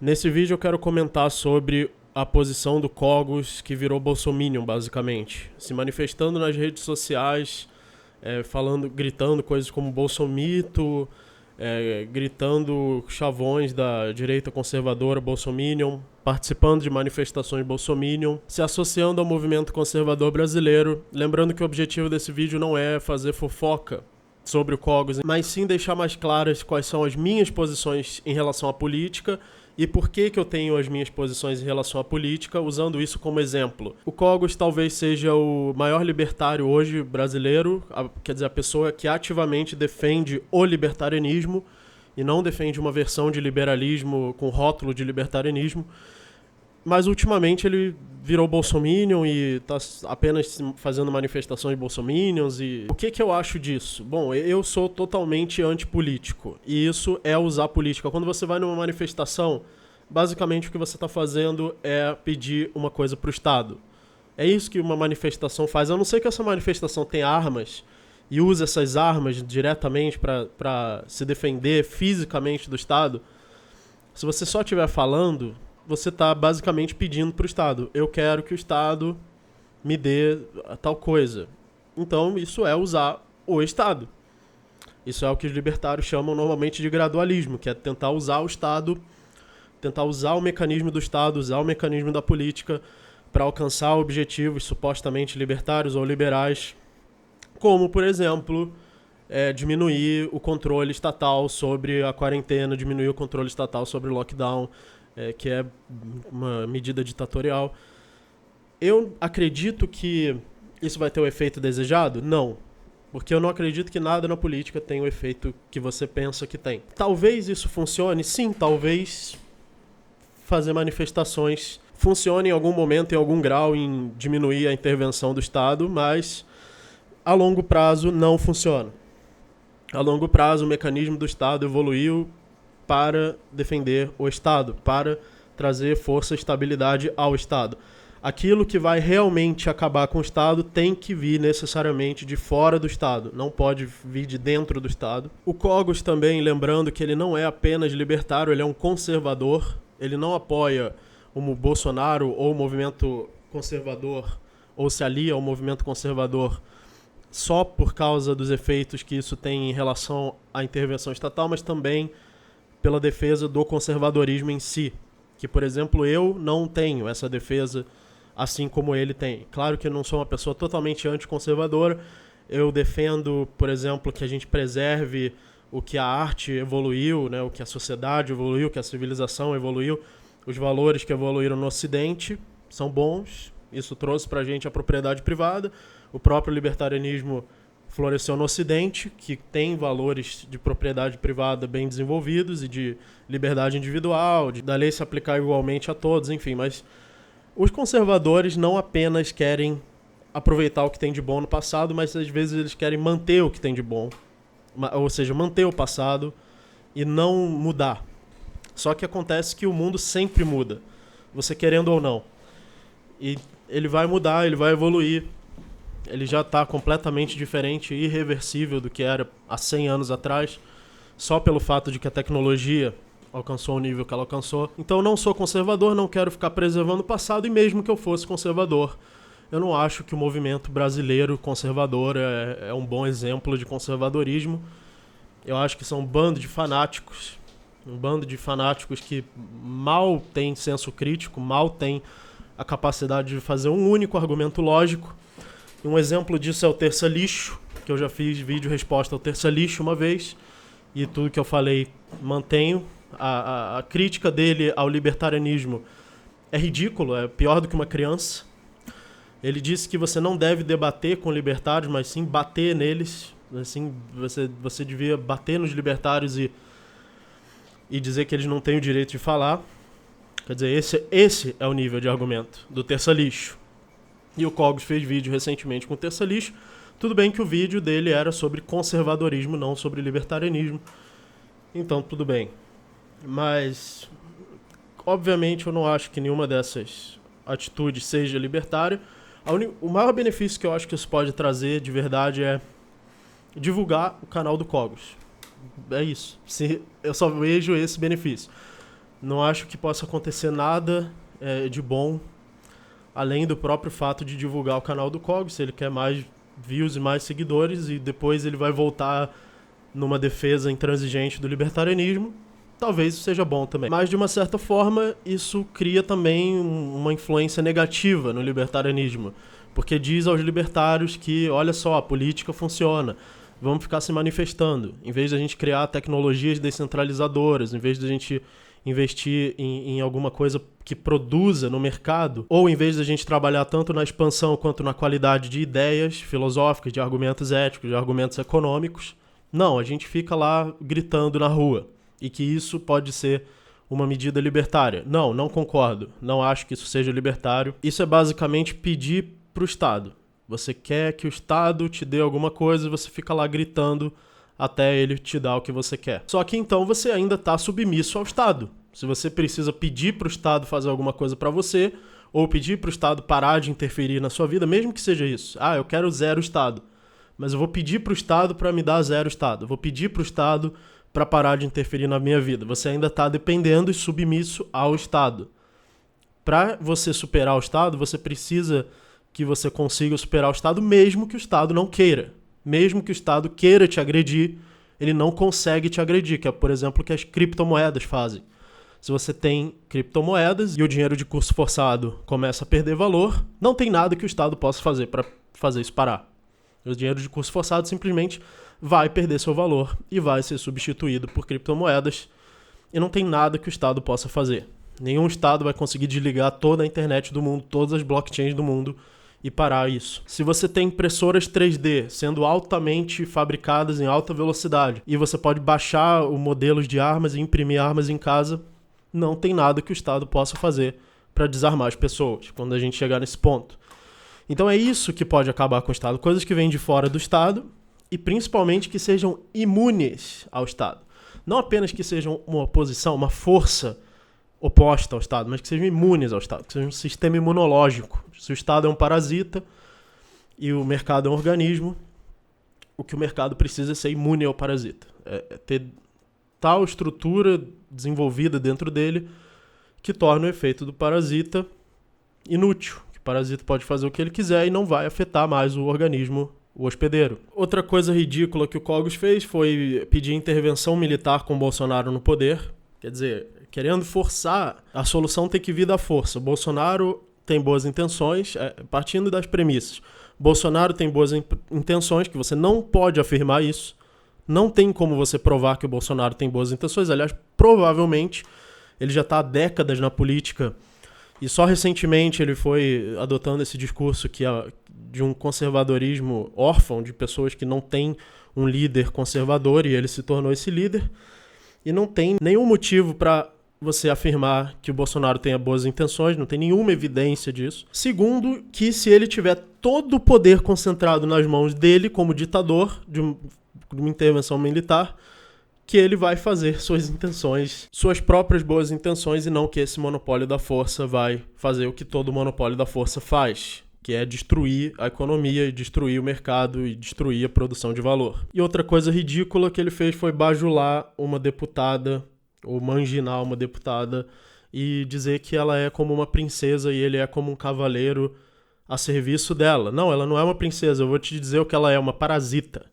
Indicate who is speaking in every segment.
Speaker 1: Nesse vídeo eu quero comentar sobre a posição do Cogos, que virou bolsominion, basicamente. Se manifestando nas redes sociais, gritando coisas como bolsomito, gritando chavões da direita conservadora bolsominion, participando de manifestações bolsominion, se associando ao movimento conservador brasileiro. Lembrando que o objetivo desse vídeo não é fazer fofoca sobre o Cogos, mas sim deixar mais claras quais são as minhas posições em relação à política e por que eu tenho as minhas posições em relação à política, usando isso como exemplo. O Cogos talvez seja o maior libertário hoje brasileiro, quer dizer, a pessoa que ativamente defende o libertarianismo e não defende uma versão de liberalismo com rótulo de libertarianismo. Mas ultimamente ele virou bolsominion e está apenas fazendo manifestações bolsominions. E o que eu acho disso? Bom, eu sou totalmente antipolítico e isso é usar política. Quando você vai numa manifestação, basicamente o que você está fazendo é pedir uma coisa para o Estado. É isso que uma manifestação faz. A não ser que essa manifestação tenha armas e use essas armas diretamente para se defender fisicamente do Estado. Se você só estiver falando, você está basicamente pedindo para o Estado: eu quero que o Estado me dê tal coisa. Então isso é usar o Estado. Isso é o que os libertários chamam normalmente de gradualismo, que é tentar usar o Estado, tentar usar o mecanismo do Estado, usar o mecanismo da política para alcançar objetivos supostamente libertários ou liberais, como, por exemplo, diminuir o controle estatal sobre a quarentena, diminuir o controle estatal sobre o lockdown, que é uma medida ditatorial. Eu acredito que isso vai ter o efeito desejado? Não. Porque eu não acredito que nada na política tenha o efeito que você pensa que tem. Talvez isso funcione? Sim, talvez fazer manifestações funcione em algum momento, em algum grau, em diminuir a intervenção do Estado, mas a longo prazo não funciona. A longo prazo o mecanismo do Estado evoluiu para defender o Estado, para trazer força e estabilidade ao Estado. Aquilo que vai realmente acabar com o Estado tem que vir necessariamente de fora do Estado, não pode vir de dentro do Estado. O Cogos também, lembrando que ele não é apenas libertário, ele é um conservador, ele não apoia o Bolsonaro ou o movimento conservador, ou se alia ao movimento conservador só por causa dos efeitos que isso tem em relação à intervenção estatal, mas também pela defesa do conservadorismo em si, que, por exemplo, eu não tenho essa defesa assim como ele tem. Claro que eu não sou uma pessoa totalmente anticonservadora, eu defendo, por exemplo, que a gente preserve o que a arte evoluiu, né, o que a sociedade evoluiu, o que a civilização evoluiu, os valores que evoluíram no Ocidente são bons, isso trouxe pra gente a propriedade privada, o próprio libertarianismo floresceu no Ocidente, que tem valores de propriedade privada bem desenvolvidos e de liberdade individual, da lei se aplicar igualmente a todos, enfim. Mas os conservadores não apenas querem aproveitar o que tem de bom no passado, mas às vezes eles querem manter o que tem de bom, ou seja, manter o passado e não mudar. Só que acontece que o mundo sempre muda, você querendo ou não. E ele vai mudar, ele vai evoluir. Ele já está completamente diferente e irreversível do que era há 100 anos atrás, só pelo fato de que a tecnologia alcançou o nível que ela alcançou. Então eu não sou conservador, não quero ficar preservando o passado, e mesmo que eu fosse conservador, eu não acho que o movimento brasileiro conservador é um bom exemplo de conservadorismo. Eu acho que são um bando de fanáticos que mal tem senso crítico, mal tem a capacidade de fazer um único argumento lógico. Um exemplo disso é o Terça Lixo, que eu já fiz vídeo resposta ao Terça Lixo uma vez, e tudo que eu falei mantenho. A crítica dele ao libertarianismo é ridículo, é pior do que uma criança. Ele disse que você não deve debater com libertários, mas sim bater neles. Assim, você devia bater nos libertários e dizer que eles não têm o direito de falar. Quer dizer, esse é o nível de argumento do Terça Lixo. E o Cogos fez vídeo recentemente com o Terça Lixo. Tudo bem que o vídeo dele era sobre conservadorismo, não sobre libertarianismo. Então, tudo bem. Mas, obviamente, eu não acho que nenhuma dessas atitudes seja libertária. O maior benefício que eu acho que isso pode trazer, de verdade, é divulgar o canal do Cogos. É isso. Eu só vejo esse benefício. Não acho que possa acontecer nada de bom, além do próprio fato de divulgar o canal do Cogos. Se ele quer mais views e mais seguidores, e depois ele vai voltar numa defesa intransigente do libertarianismo, talvez isso seja bom também. Mas, de uma certa forma, isso cria também uma influência negativa no libertarianismo, porque diz aos libertários que, olha só, a política funciona, vamos ficar se manifestando. Em vez de a gente criar tecnologias descentralizadoras, em vez de a gente investir em alguma coisa que produza no mercado, ou em vez de a gente trabalhar tanto na expansão quanto na qualidade de ideias filosóficas, de argumentos éticos, de argumentos econômicos, não, a gente fica lá gritando na rua. E que isso pode ser uma medida libertária. Não concordo. Não acho que isso seja libertário. Isso é basicamente pedir para o Estado. Você quer que o Estado te dê alguma coisa e você fica lá gritando até ele te dar o que você quer. Só que então você ainda está submisso ao Estado. Se você precisa pedir para o Estado fazer alguma coisa para você, ou pedir para o Estado parar de interferir na sua vida, mesmo que seja isso. Eu quero 0 Estado. Mas eu vou pedir para o Estado para me dar 0 Estado. Eu vou pedir para o Estado para parar de interferir na minha vida. Você ainda está dependendo e submisso ao Estado. Para você superar o Estado, você precisa que você consiga superar o Estado, mesmo que o Estado não queira. Mesmo que o Estado queira te agredir, ele não consegue te agredir, que é, por exemplo, o que as criptomoedas fazem. Se você tem criptomoedas e o dinheiro de curso forçado começa a perder valor, não tem nada que o Estado possa fazer para fazer isso parar. O dinheiro de curso forçado simplesmente vai perder seu valor e vai ser substituído por criptomoedas, e não tem nada que o Estado possa fazer. Nenhum Estado vai conseguir desligar toda a internet do mundo, todas as blockchains do mundo e parar isso. Se você tem impressoras 3D sendo altamente fabricadas em alta velocidade e você pode baixar os modelos de armas e imprimir armas em casa, não tem nada que o Estado possa fazer para desarmar as pessoas quando a gente chegar nesse ponto. Então é isso que pode acabar com o Estado, coisas que vêm de fora do Estado e principalmente que sejam imunes ao Estado. Não apenas que sejam uma oposição, uma força oposta ao Estado, mas que sejam imunes ao Estado, que sejam um sistema imunológico. Se o Estado é um parasita e o mercado é um organismo, o que o mercado precisa é ser imune ao parasita. É ter tal estrutura desenvolvida dentro dele que torna o efeito do parasita inútil. O parasita pode fazer o que ele quiser e não vai afetar mais o organismo, o hospedeiro. Outra coisa ridícula que o Cogos fez foi pedir intervenção militar com o Bolsonaro no poder. Quer dizer, querendo forçar, a solução tem que vir da força. O Bolsonaro tem boas intenções, partindo das premissas. Bolsonaro tem boas intenções, que você não pode afirmar isso. Não tem como você provar que o Bolsonaro tem boas intenções. Aliás, provavelmente, ele já está há décadas na política e só recentemente ele foi adotando esse discurso de um conservadorismo órfão, de pessoas que não têm um líder conservador, e ele se tornou esse líder. E não tem nenhum motivo para você afirmar que o Bolsonaro tenha boas intenções, não tem nenhuma evidência disso. Segundo, que se ele tiver todo o poder concentrado nas mãos dele como ditador de uma intervenção militar, que ele vai fazer suas intenções, suas próprias boas intenções, e não que esse monopólio da força vai fazer o que todo monopólio da força faz, que é destruir a economia, e destruir o mercado e destruir a produção de valor. E outra coisa ridícula que ele fez foi bajular uma deputada, ou manginar uma deputada, e dizer que ela é como uma princesa e ele é como um cavaleiro a serviço dela. Não, ela não é uma princesa, eu vou te dizer o que ela é, uma parasita.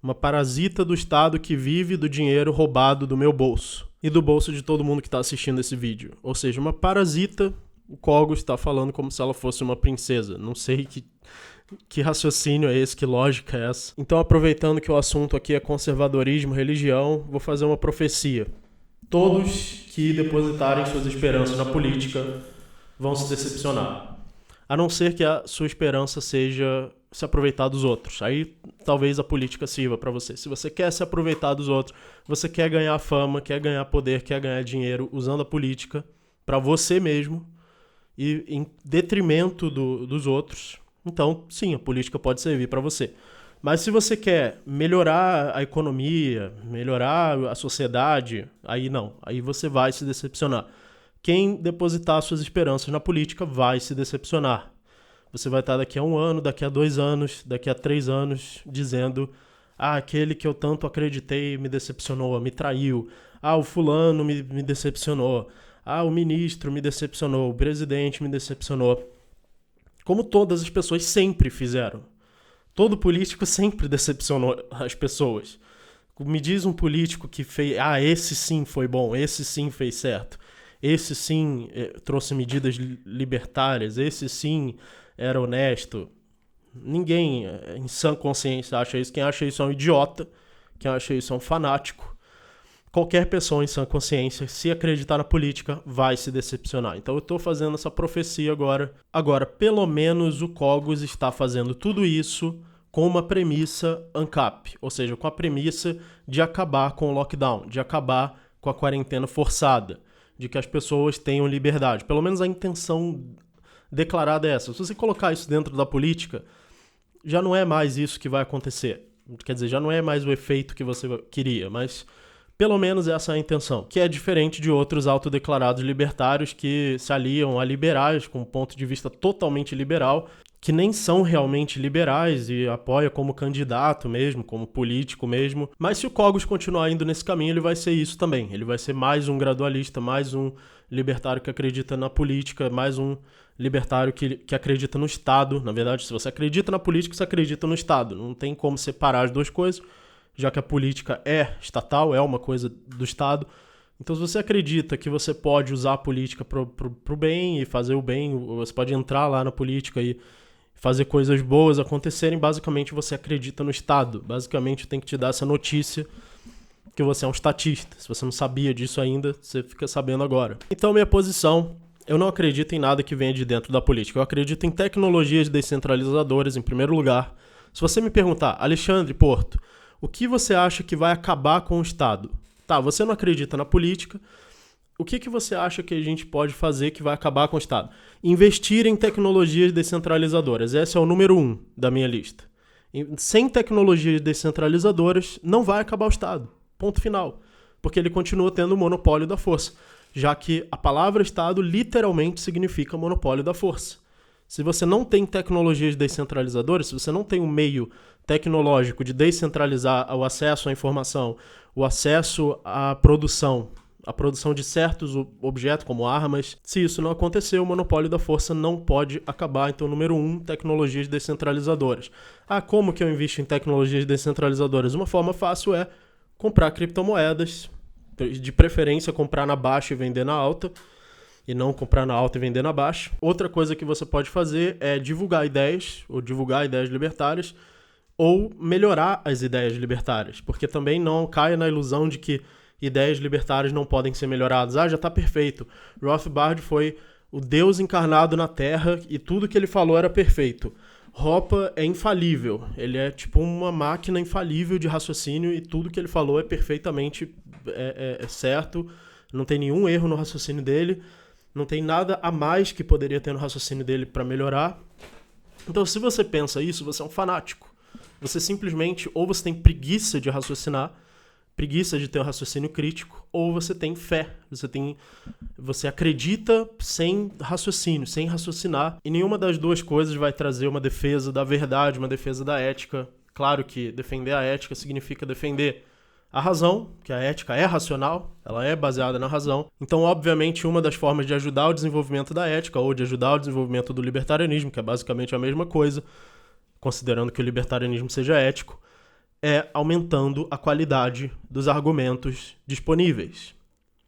Speaker 1: Uma parasita do Estado que vive do dinheiro roubado do meu bolso e do bolso de todo mundo que está assistindo esse vídeo. Ou seja, uma parasita. O Cogos está falando como se ela fosse uma princesa. Não sei que raciocínio é esse, que lógica é essa. Então, aproveitando que o assunto aqui é conservadorismo, religião, vou fazer uma profecia. Todos que depositarem suas esperanças na política vão se decepcionar. A não ser que a sua esperança seja se aproveitar dos outros. Aí talvez a política sirva para você. Se você quer se aproveitar dos outros, você quer ganhar fama, quer ganhar poder, quer ganhar dinheiro usando a política para você mesmo e em detrimento dos outros, então sim, a política pode servir para você. Mas se você quer melhorar a economia, melhorar a sociedade, aí não. Aí você vai se decepcionar. Quem depositar suas esperanças na política vai se decepcionar. Você vai estar daqui a 1 ano, daqui a 2 anos, daqui a 3 anos, dizendo: aquele que eu tanto acreditei me decepcionou, me traiu. O fulano me decepcionou. Ah, o ministro me decepcionou, o presidente me decepcionou. Como todas as pessoas sempre fizeram. Todo político sempre decepcionou as pessoas. Me diz um político que fez... Ah, esse sim foi bom, esse sim fez certo. Esse sim trouxe medidas libertárias, esse sim era honesto. Ninguém em sã consciência acha isso. Quem acha isso é um idiota, quem acha isso é um fanático. Qualquer pessoa em sã consciência, se acreditar na política, vai se decepcionar. Então eu estou fazendo essa profecia agora. Agora, pelo menos o Cogos está fazendo tudo isso com uma premissa ANCAP, ou seja, com a premissa de acabar com o lockdown, de acabar com a quarentena forçada, de que as pessoas tenham liberdade. Pelo menos a intenção declarada é essa. Se você colocar isso dentro da política, já não é mais isso que vai acontecer. Quer dizer, já não é mais o efeito que você queria, mas pelo menos essa é a intenção, que é diferente de outros autodeclarados libertários que se aliam a liberais com um ponto de vista totalmente liberal, que nem são realmente liberais e apoia como candidato mesmo, como político mesmo. Mas se o Cogos continuar indo nesse caminho, ele vai ser isso também. Ele vai ser mais um gradualista, mais um libertário que acredita na política, mais um libertário que acredita no Estado. Na verdade, se você acredita na política, você acredita no Estado. Não tem como separar as duas coisas, já que a política é estatal, é uma coisa do Estado. Então, se você acredita que você pode usar a política pro bem e fazer o bem, você pode entrar lá na política e fazer coisas boas acontecerem, basicamente você acredita no Estado. Basicamente tem que te dar essa notícia que você é um estatista. Se você não sabia disso ainda, você fica sabendo agora. Então, minha posição, eu não acredito em nada que venha de dentro da política. Eu acredito em tecnologias descentralizadoras, em primeiro lugar. Se você me perguntar, Alexandre Porto, o que você acha que vai acabar com o Estado? Tá, você não acredita na política. O que você acha que a gente pode fazer que vai acabar com o Estado? Investir em tecnologias descentralizadoras. Esse é o número 1 da minha lista. Sem tecnologias descentralizadoras, não vai acabar o Estado. Ponto final. Porque ele continua tendo o monopólio da força, já que a palavra Estado literalmente significa monopólio da força. Se você não tem tecnologias descentralizadoras, se você não tem um meio tecnológico de descentralizar o acesso à informação, o acesso à produção, a produção de certos objetos, como armas, se isso não acontecer, o monopólio da força não pode acabar. Então, número 1, tecnologias descentralizadoras. Ah, como que eu invisto em tecnologias descentralizadoras? Uma forma fácil é comprar criptomoedas, de preferência comprar na baixa e vender na alta, e não comprar na alta e vender na baixa. Outra coisa que você pode fazer é divulgar ideias, ou divulgar ideias libertárias, ou melhorar as ideias libertárias, porque também não caia na ilusão de que ideias libertárias não podem ser melhoradas. Ah, já está perfeito. Rothbard foi o Deus encarnado na Terra e tudo que ele falou era perfeito. Hoppe é infalível. Ele é tipo uma máquina infalível de raciocínio e tudo que ele falou é perfeitamente certo. Não tem nenhum erro no raciocínio dele. Não tem nada a mais que poderia ter no raciocínio dele para melhorar. Então, se você pensa isso, você é um fanático. Você simplesmente, ou você tem preguiça de raciocinar, preguiça de ter um raciocínio crítico, ou você tem fé, você acredita sem raciocínio, sem raciocinar, e nenhuma das duas coisas vai trazer uma defesa da verdade, uma defesa da ética. Claro que defender a ética significa defender a razão, que a ética é racional, ela é baseada na razão. Então, obviamente, uma das formas de ajudar o desenvolvimento da ética, ou de ajudar o desenvolvimento do libertarianismo, que é basicamente a mesma coisa, considerando que o libertarianismo seja ético, é aumentando a qualidade dos argumentos disponíveis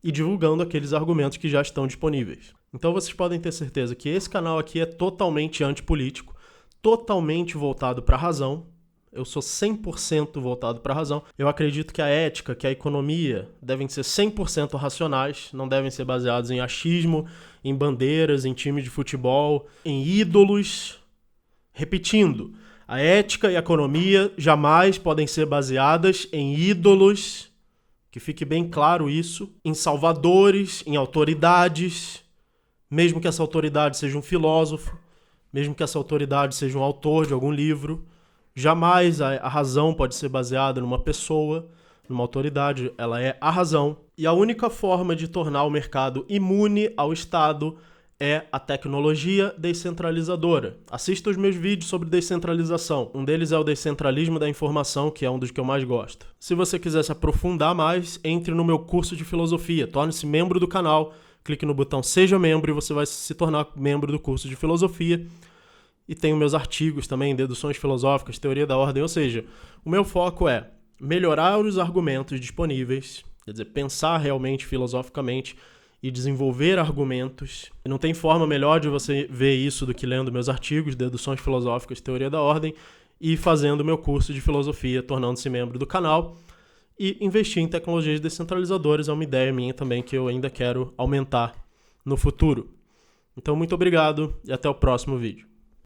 Speaker 1: e divulgando aqueles argumentos que já estão disponíveis. Então vocês podem ter certeza que esse canal aqui é totalmente antipolítico, totalmente voltado para a razão. Eu sou 100% voltado para a razão. Eu acredito que a ética, que a economia devem ser 100% racionais, não devem ser baseados em achismo, em bandeiras, em time de futebol, em ídolos. Repetindo, a ética e a economia jamais podem ser baseadas em ídolos, que fique bem claro isso, em salvadores, em autoridades, mesmo que essa autoridade seja um filósofo, mesmo que essa autoridade seja um autor de algum livro. Jamais a razão pode ser baseada numa pessoa, numa autoridade, ela é a razão. E a única forma de tornar o mercado imune ao Estado é a tecnologia descentralizadora. Assista os meus vídeos sobre descentralização. Um deles é o descentralismo da informação, que é um dos que eu mais gosto. Se você quiser se aprofundar mais, entre no meu curso de filosofia. Torne-se membro do canal, clique no botão Seja Membro e você vai se tornar membro do curso de filosofia. E tenho meus artigos também, deduções filosóficas, teoria da ordem, ou seja, o meu foco é melhorar os argumentos disponíveis, quer dizer, pensar realmente filosoficamente e desenvolver argumentos. E não tem forma melhor de você ver isso do que lendo meus artigos, deduções filosóficas, teoria da ordem, e fazendo meu curso de filosofia, tornando-se membro do canal. E investir em tecnologias descentralizadoras é uma ideia minha também que eu ainda quero aumentar no futuro. Então, muito obrigado e até o próximo vídeo.